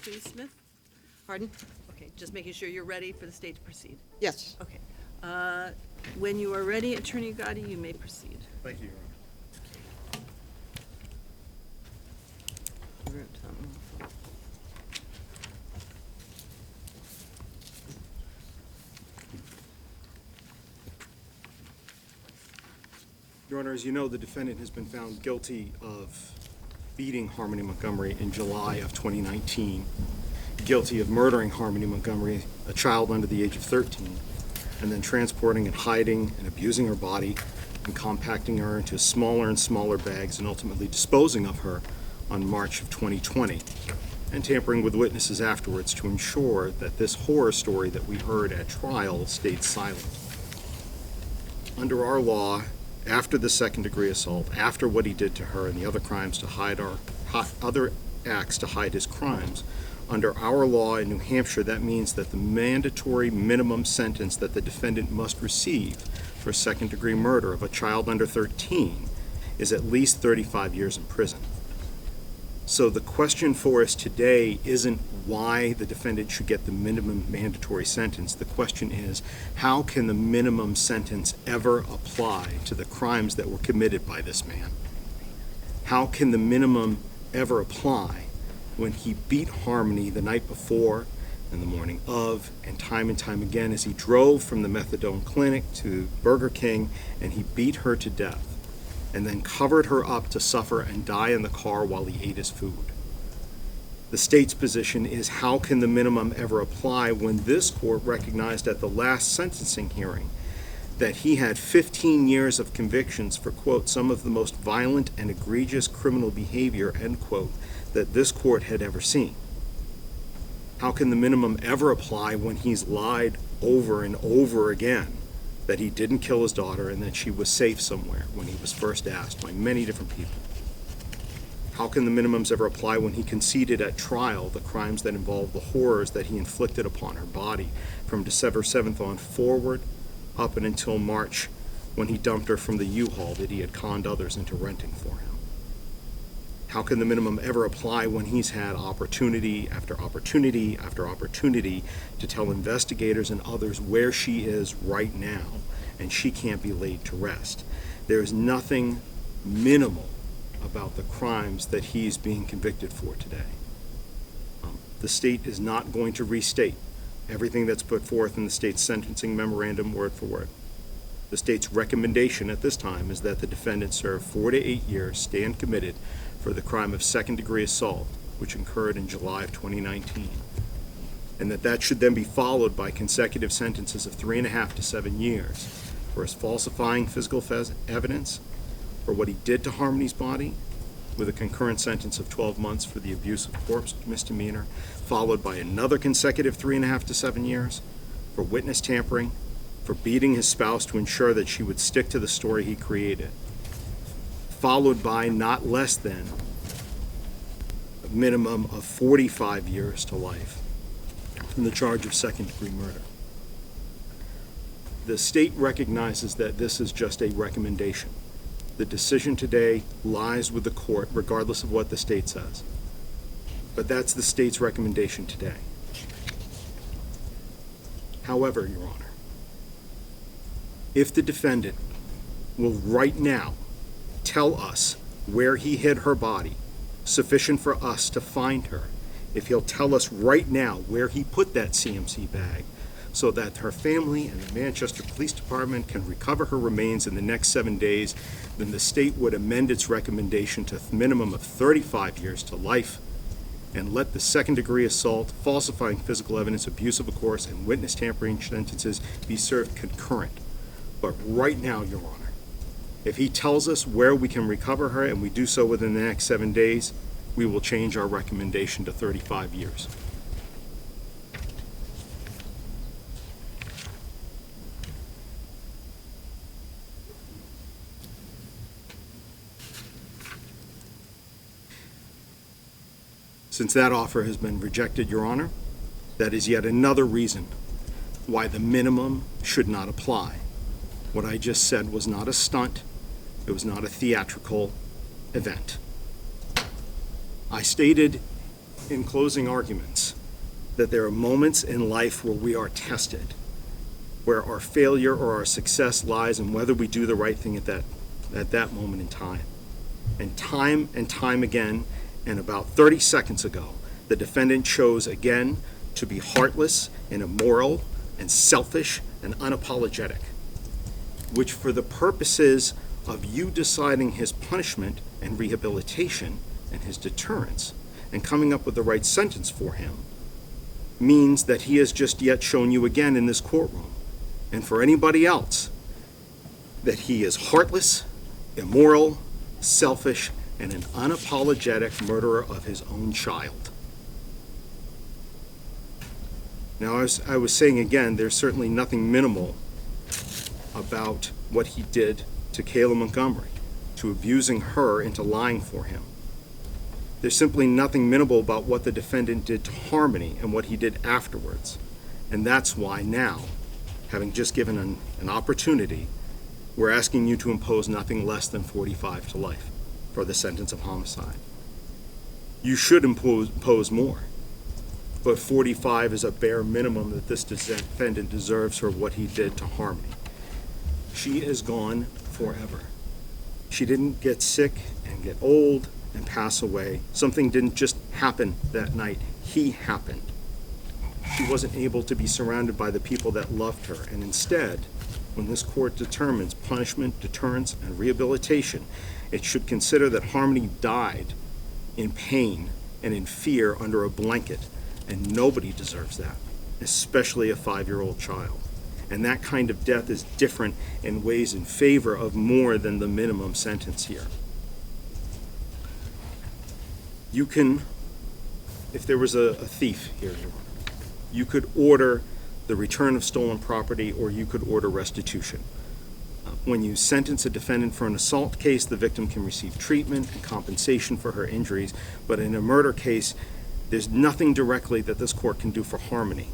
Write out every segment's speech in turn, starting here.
please, Smith? Pardon? Okay, just making sure you're ready for the state to proceed. Yes. Okay. When you are ready, Attorney Gotti, you may proceed. Thank you, Your Honor. Your Honor, as you know, the defendant has been found guilty of beating Harmony Montgomery in July of 2019, guilty of murdering Harmony Montgomery, a child under the age of 13, and then transporting and hiding and abusing her body and compacting her into smaller and smaller bags and ultimately disposing of her on March of 2020, and tampering with witnesses afterwards to ensure that this horror story that we heard at trial stayed silent. Under our law, after the second-degree assault, after what he did to her and the other crimes to hide other acts to hide his crimes, under our law in New Hampshire, that means that the mandatory minimum sentence that the defendant must receive for second-degree murder of a child under 13 is at least 35 years in prison. So the question for us today isn't why the defendant should get the minimum mandatory sentence. The question is, how can the minimum sentence ever apply to the crimes that were committed by this man? How can the minimum ever apply when he beat Harmony the night before and the morning of and time again as he drove from the methadone clinic to Burger King and he beat her to death and then covered her up to suffer and die in the car while he ate his food? The state's position is, how can the minimum ever apply when this court recognized at the last sentencing hearing that he had 15 years of convictions for, quote, some of the most violent and egregious criminal behavior, end quote, that this court had ever seen? How can the minimum ever apply when he's lied over and over again that he didn't kill his daughter and that she was safe somewhere when he was first asked by many different people? How can the minimums ever apply when he conceded at trial the crimes that involved the horrors that he inflicted upon her body from December 7th on forward up and until March when he dumped her from the U-Haul that he had conned others into renting for him? How can the minimum ever apply when he's had opportunity after opportunity after opportunity to tell investigators and others where she is right now and she can't be laid to rest? There is nothing minimal about the crimes that he's being convicted for today. The state is not going to restate everything that's put forth in the state's sentencing memorandum word for word. The state's recommendation at this time is that the defendant serve 4 to 8 years, stand committed, for the crime of second-degree assault, which occurred in July of 2019, and that should then be followed by consecutive sentences of 3.5 to 7 years for his falsifying physical evidence, for what he did to Harmony's body, with a concurrent sentence of 12 months for the abuse of corpse misdemeanor, followed by another consecutive 3.5 to 7 years for witness tampering, for beating his spouse to ensure that she would stick to the story he created, followed by not less than a minimum of 45 years to life in the charge of second-degree murder. The state recognizes that this is just a recommendation. The decision today lies with the court, regardless of what the state says. But that's the state's recommendation today. However, Your Honor, if the defendant will right now tell us where he hid her body, sufficient for us to find her, if he'll tell us right now where he put that CMC bag, so that her family and the Manchester Police Department can recover her remains in the next 7 days, then the state would amend its recommendation to a minimum of 35 years to life and let the second-degree assault, falsifying physical evidence, abuse of a course, and witness tampering sentences be served concurrent. But right now, Your Honor, if he tells us where we can recover her and we do so within the next 7 days, we will change our recommendation to 35 years. Since that offer has been rejected, Your Honor, that is yet another reason why the minimum should not apply. What I just said was not a stunt. It was not a theatrical event. I stated in closing arguments that there are moments in life where we are tested, where our failure or our success lies in whether we do the right thing at that moment in time. And time again, and about 30 seconds ago, the defendant chose again to be heartless and immoral and selfish and unapologetic, which for the purposes of you deciding his punishment and rehabilitation and his deterrence and coming up with the right sentence for him means that he has just yet shown you again in this courtroom, and for anybody else, that he is heartless, immoral, selfish, and an unapologetic murderer of his own child. Now, as I was saying again, there's certainly nothing minimal about what he did to Kayla Montgomery, to abusing her into lying for him. There's simply nothing minimal about what the defendant did to Harmony and what he did afterwards. And that's why now, having just given an opportunity, we're asking you to impose nothing less than 45 to life for the sentence of homicide. You should impose more, but 45 is a bare minimum that this defendant deserves for what he did to Harmony. She is gone forever. She didn't get sick and get old and pass away. Something didn't just happen that night. He happened. She wasn't able to be surrounded by the people that loved her, and instead, when this court determines punishment, deterrence, and rehabilitation, it should consider that Harmony died in pain and in fear under a blanket, and nobody deserves that, especially a 5-year-old child. And that kind of death is different and weighs in favor of more than the minimum sentence here. You can, if there was a thief here, you could order the return of stolen property, or you could order restitution. When you sentence a defendant for an assault case, the victim can receive treatment and compensation for her injuries, but in a murder case, there's nothing directly that this court can do for Harmony.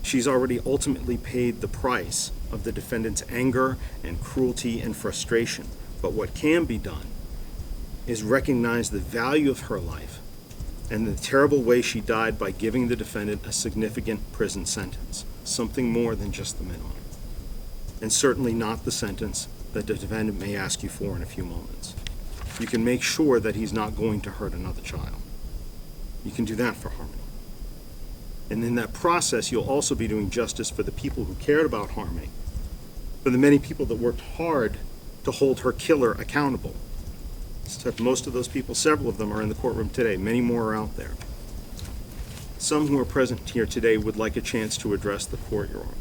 She's already ultimately paid the price of the defendant's anger and cruelty and frustration, but what can be done is recognize the value of her life and the terrible way she died by giving the defendant a significant prison sentence, something more than just the minimum, and certainly not the sentence that the defendant may ask you for in a few moments. You can make sure that he's not going to hurt another child. You can do that for Harmony. And in that process, you'll also be doing justice for the people who cared about Harmony, for the many people that worked hard to hold her killer accountable. Except most of those people, several of them, are in the courtroom today. Many more are out there. Some who are present here today would like a chance to address the court, Your Honor.